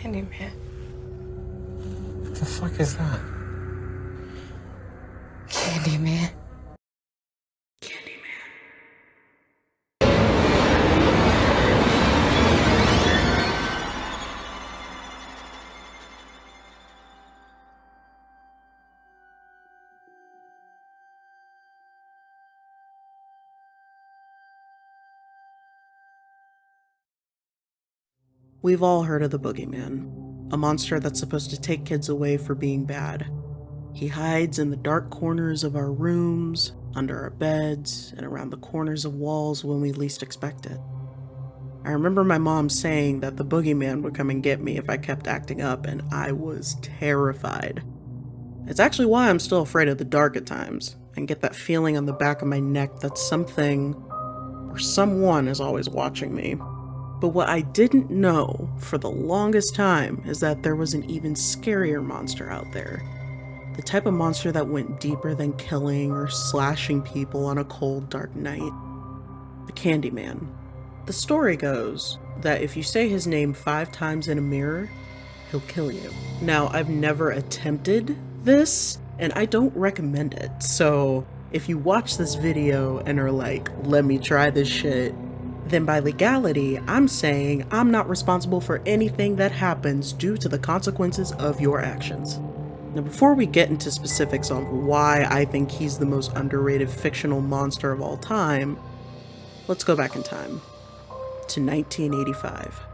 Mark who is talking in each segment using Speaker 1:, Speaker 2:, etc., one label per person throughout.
Speaker 1: Candyman.
Speaker 2: What the fuck is that?
Speaker 1: Candyman.
Speaker 3: We've all heard of the boogeyman, a monster that's supposed to take kids away for being bad. He hides in the dark corners of our rooms, under our beds, and around the corners of walls when we least expect it. I remember my mom saying that the boogeyman would come and get me if I kept acting up, and I was terrified. It's actually why I'm still afraid of the dark at times, and get that feeling on the back of my neck that something or someone is always watching me. But what I didn't know for the longest time is that there was an even scarier monster out there. The type of monster that went deeper than killing or slashing people on a cold, dark night. The Candyman. The story goes that if you say his name 5 times in a mirror, he'll kill you. Now, I've never attempted this, and I don't recommend it. So if you watch this video and are like, let me try this shit, then by legality, I'm saying I'm not responsible for anything that happens due to the consequences of your actions. Now, before we get into specifics on why I think he's the most underrated fictional monster of all time, let's go back in time to 1985.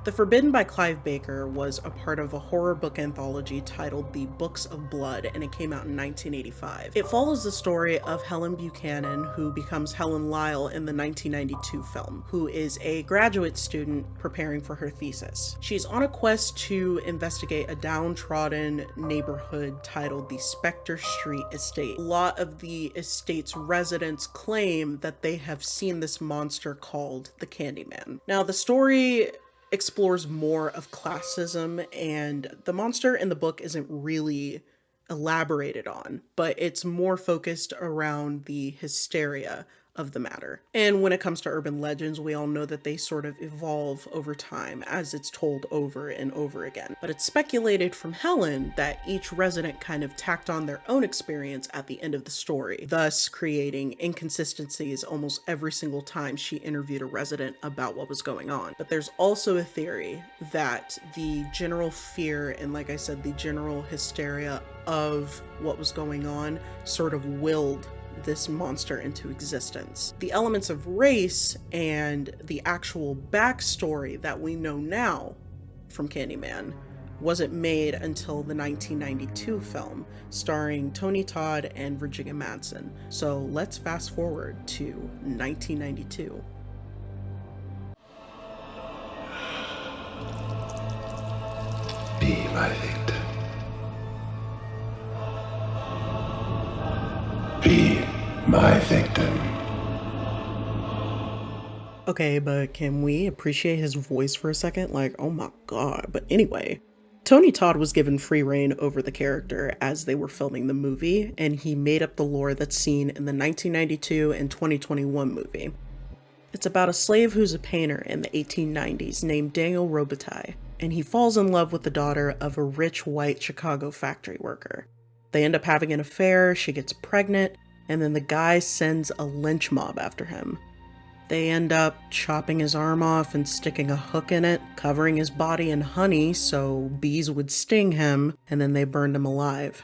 Speaker 3: The Forbidden by Clive Baker was a part of a horror book anthology titled The Books of Blood, and it came out in 1985. It follows the story of Helen Buchanan, who becomes Helen Lyle in the 1992 film, who is a graduate student preparing for her thesis. She's on a quest to investigate a downtrodden neighborhood titled the Spectre Street Estate. A lot of the estate's residents claim that they have seen this monster called the Candyman. Now, the story explores more of classism, and the monster in the book isn't really elaborated on, but it's more focused around the hysteria of the matter. And when it comes to urban legends, we all know that they sort of evolve over time as it's told over and over again. But it's speculated from Helen that each resident kind of tacked on their own experience at the end of the story, thus creating inconsistencies almost every single time she interviewed a resident about what was going on. But there's also a theory that the general fear and, like I said, the general hysteria of what was going on sort of willed this monster into existence. The elements of race and the actual backstory that we know now from Candyman wasn't made until the 1992 film, starring Tony Todd and Virginia Madsen. So let's fast forward to 1992.
Speaker 4: Be my victim. Be my victim.
Speaker 3: Okay, but can we appreciate his voice for a second? Like, oh my god. But anyway, Tony Todd was given free reign over the character as they were filming the movie, and he made up the lore that's seen in the 1992 and 2021 movie. It's about a slave who's a painter in the 1890s named Daniel Robitaille, and he falls in love with the daughter of a rich white Chicago factory worker. They end up having an affair, she gets pregnant, and then the guy sends a lynch mob after him. They end up chopping his arm off and sticking a hook in it, covering his body in honey so bees would sting him, and then they burned him alive.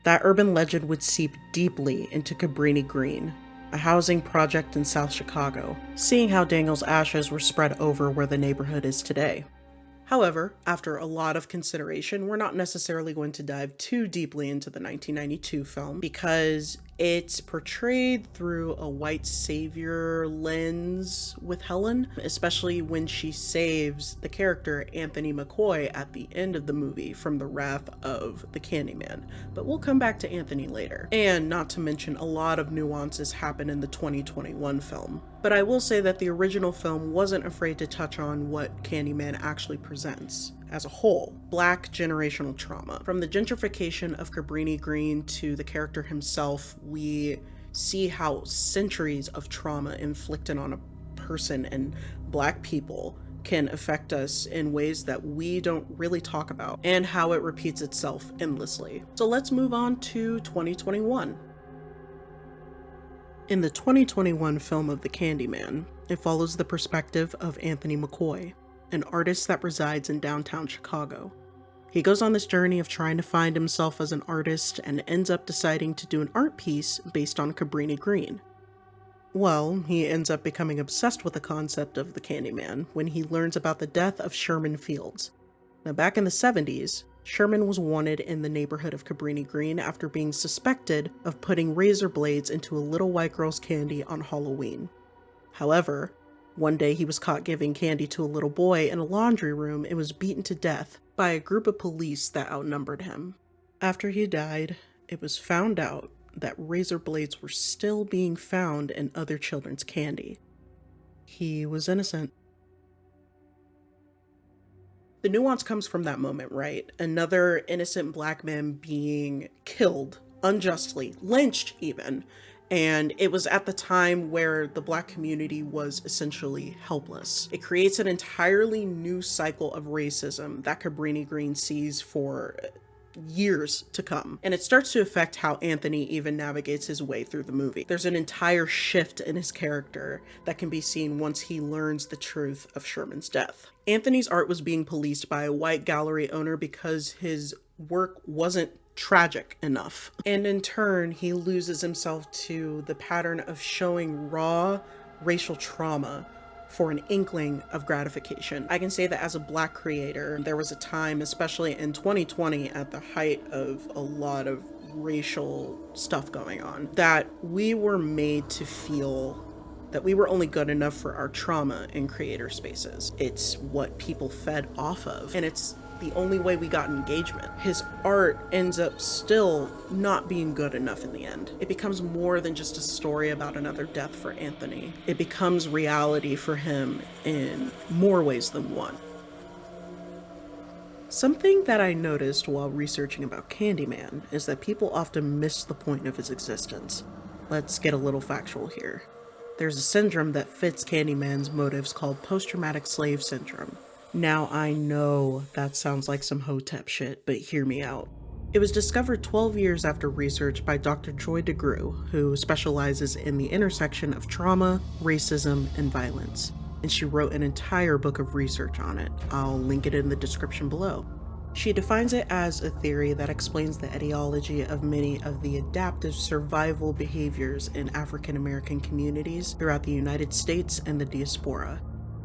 Speaker 3: That urban legend would seep deeply into Cabrini Green, a housing project in South Chicago, seeing how Daniel's ashes were spread over where the neighborhood is today. However, after a lot of consideration, we're not necessarily going to dive too deeply into the 1992 film because it's portrayed through a white savior lens with Helen, especially when she saves the character Anthony McCoy at the end of the movie from the wrath of the Candyman. But we'll come back to Anthony later. And not to mention, a lot of nuances happen in the 2021 film. But I will say that the original film wasn't afraid to touch on what Candyman actually presents as a whole. Black generational trauma. From the gentrification of Cabrini Green to the character himself, we see how centuries of trauma inflicted on a person and Black people can affect us in ways that we don't really talk about, and how it repeats itself endlessly. So let's move on to 2021. In the 2021 film of The Candyman, it follows the perspective of Anthony McCoy, an artist that resides in downtown Chicago. He goes on this journey of trying to find himself as an artist and ends up deciding to do an art piece based on Cabrini Green. Well, he ends up becoming obsessed with the concept of the Candyman when he learns about the death of Sherman Fields. Now, back in the 70s, Sherman was wanted in the neighborhood of Cabrini Green after being suspected of putting razor blades into a little white girl's candy on Halloween. However, one day he was caught giving candy to a little boy in a laundry room and was beaten to death by a group of police that outnumbered him. After he died, it was found out that razor blades were still being found in other children's candy. He was innocent. The nuance comes from that moment, right? Another innocent black man being killed unjustly, lynched even. And it was at the time where the black community was essentially helpless. It creates an entirely new cycle of racism that Cabrini Green sees for years to come. And it starts to affect how Anthony even navigates his way through the movie. There's an entire shift in his character that can be seen once he learns the truth of Sherman's death. Anthony's art was being policed by a white gallery owner because his work wasn't tragic enough. And in turn, he loses himself to the pattern of showing raw racial trauma for an inkling of gratification. I can say that as a black creator, there was a time, especially in 2020, at the height of a lot of racial stuff going on, that we were made to feel that we were only good enough for our trauma in creator spaces. It's what people fed off of, and it's the only way we got engagement. His art ends up still not being good enough in the end. It becomes more than just a story about another death for Anthony. It becomes reality for him in more ways than one. Something that I noticed while researching about Candyman is that people often miss the point of his existence. Let's get a little factual here. There's a syndrome that fits Candyman's motives called post-traumatic slave syndrome. Now, I know that sounds like some hotep shit, but hear me out. It was discovered 12 years after research by Dr. Joy DeGruy, who specializes in the intersection of trauma, racism, and violence. And she wrote an entire book of research on it. I'll link it in the description below. She defines it as a theory that explains the etiology of many of the adaptive survival behaviors in African American communities throughout the United States and the diaspora.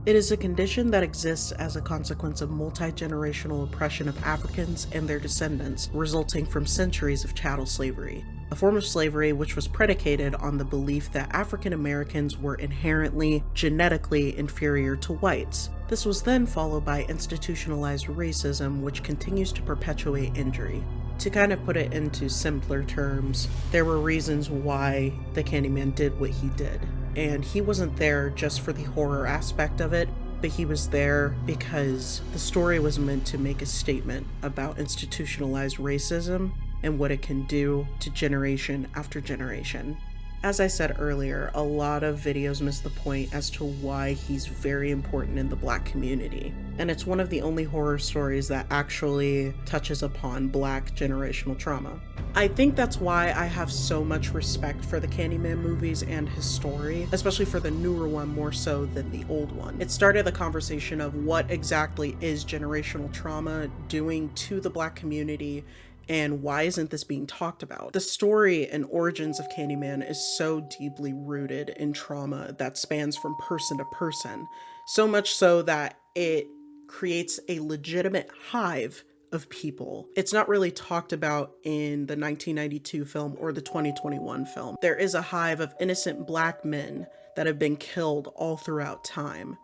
Speaker 3: It is a condition that exists as a consequence of multi-generational oppression of Africans and their descendants, resulting from centuries of chattel slavery, a form of slavery which was predicated on the belief that African Americans were inherently, genetically inferior to whites. This was then followed by institutionalized racism, which continues to perpetuate injury. To kind of put it into simpler terms, there were reasons why the Candyman did what he did. And he wasn't there just for the horror aspect of it, but he was there because the story was meant to make a statement about institutionalized racism and what it can do to generation after generation. As I said earlier, a lot of videos miss the point as to why he's very important in the black community. And it's one of the only horror stories that actually touches upon black generational trauma. I think that's why I have so much respect for the Candyman movies and his story, especially for the newer one more so than the old one. It started the conversation of what exactly is generational trauma doing to the black community, and why isn't this being talked about? The story and origins of Candyman is so deeply rooted in trauma that spans from person to person, so much so that it creates a legitimate hive of people. It's not really talked about in the 1992 film or the 2021 film. There is a hive of innocent black men that have been killed all throughout time,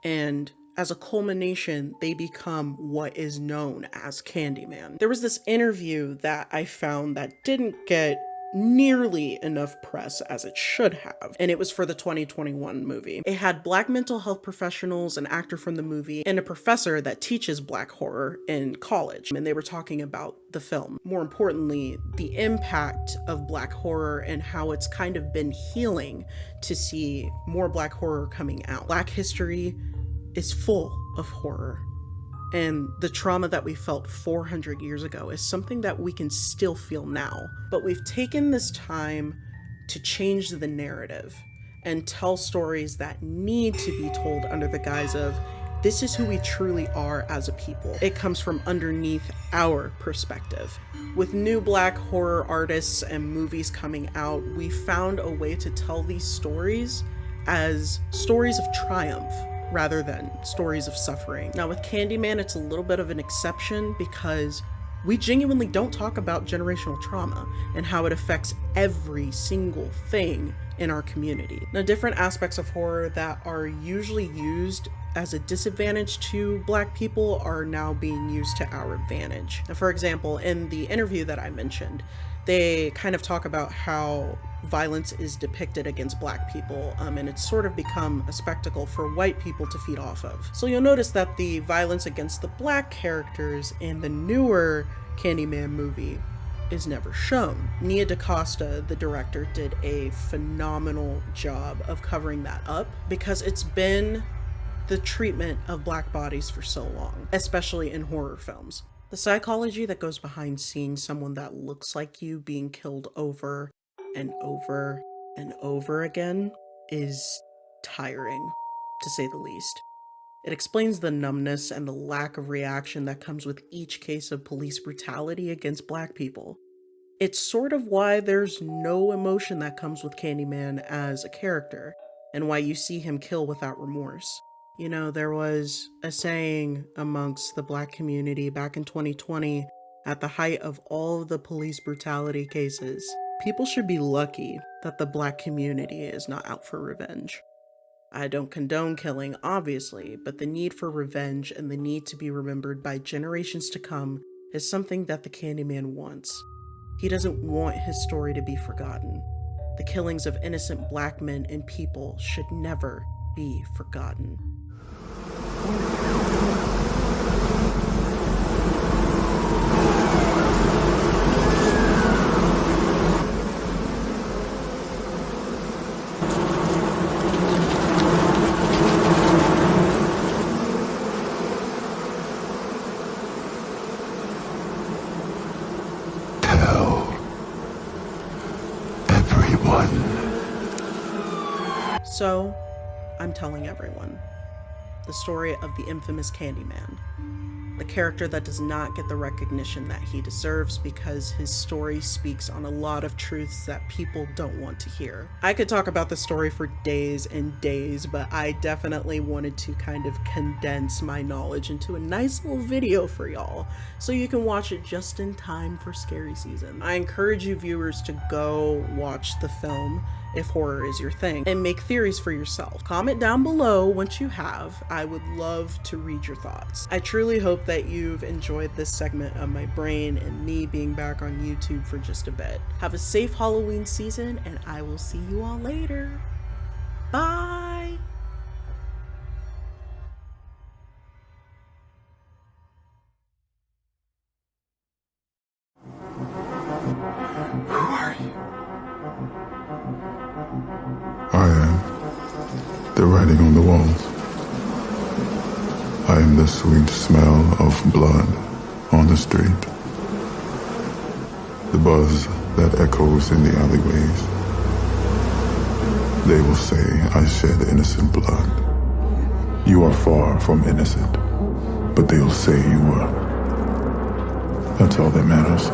Speaker 3: and as a culmination, they become what is known as Candyman. There was this interview that I found that didn't get nearly enough press as it should have, and it was for the 2021 movie. It had black mental health professionals, an actor from the movie, and a professor that teaches black horror in college, and they were talking about the film. More importantly, the impact of black horror and how it's kind of been healing to see more black horror coming out. Black history is full of horror. And the trauma that we felt 400 years ago is something that we can still feel now. But we've taken this time to change the narrative and tell stories that need to be told under the guise of, this is who we truly are as a people. It comes from underneath our perspective. With new Black horror artists and movies coming out, we found a way to tell these stories as stories of triumph rather than stories of suffering. Now with Candyman, it's a little bit of an exception because we genuinely don't talk about generational trauma and how it affects every single thing in our community. Now, different aspects of horror that are usually used as a disadvantage to Black people are now being used to our advantage. Now, for example, in the interview that I mentioned, they kind of talk about how violence is depicted against Black people, and it's sort of become a spectacle for white people to feed off of. So you'll notice that the violence against the Black characters in the newer Candyman movie is never shown. Nia DaCosta, the director, did a phenomenal job of covering that up because it's been the treatment of Black bodies for so long, especially in horror films. The psychology that goes behind seeing someone that looks like you being killed over and over and over again is tiring, to say the least. It explains the numbness and the lack of reaction that comes with each case of police brutality against Black people. It's sort of why there's no emotion that comes with Candyman as a character, and why you see him kill without remorse. You know, there was a saying amongst the Black community back in 2020, at the height of all of the police brutality cases, people should be lucky that the Black community is not out for revenge. I don't condone killing, obviously, but the need for revenge and the need to be remembered by generations to come is something that the Candyman wants. He doesn't want his story to be forgotten. The killings of innocent Black men and people should never be forgotten.
Speaker 4: Tell everyone.
Speaker 3: So, I'm telling everyone. The story of the infamous Candyman. The character that does not get the recognition that he deserves because his story speaks on a lot of truths that people don't want to hear. I could talk about the story for days and days, but I definitely wanted to kind of condense my knowledge into a nice little video for y'all, so you can watch it just in time for scary season. I encourage you viewers to go watch the film if horror is your thing, and make theories for yourself. Comment down below once you have. I would love to read your thoughts. I truly hope that you've enjoyed this segment of my brain and me being back on YouTube for just a bit. Have a safe Halloween season, and I will see you all later. Bye!
Speaker 2: Who are you?
Speaker 1: I am the writing on the walls. I am the sweet smell of blood on the street. The buzz that echoes in the alleyways. They will say I shed innocent blood. You are far from innocent, but they'll say you were. That's all that matters.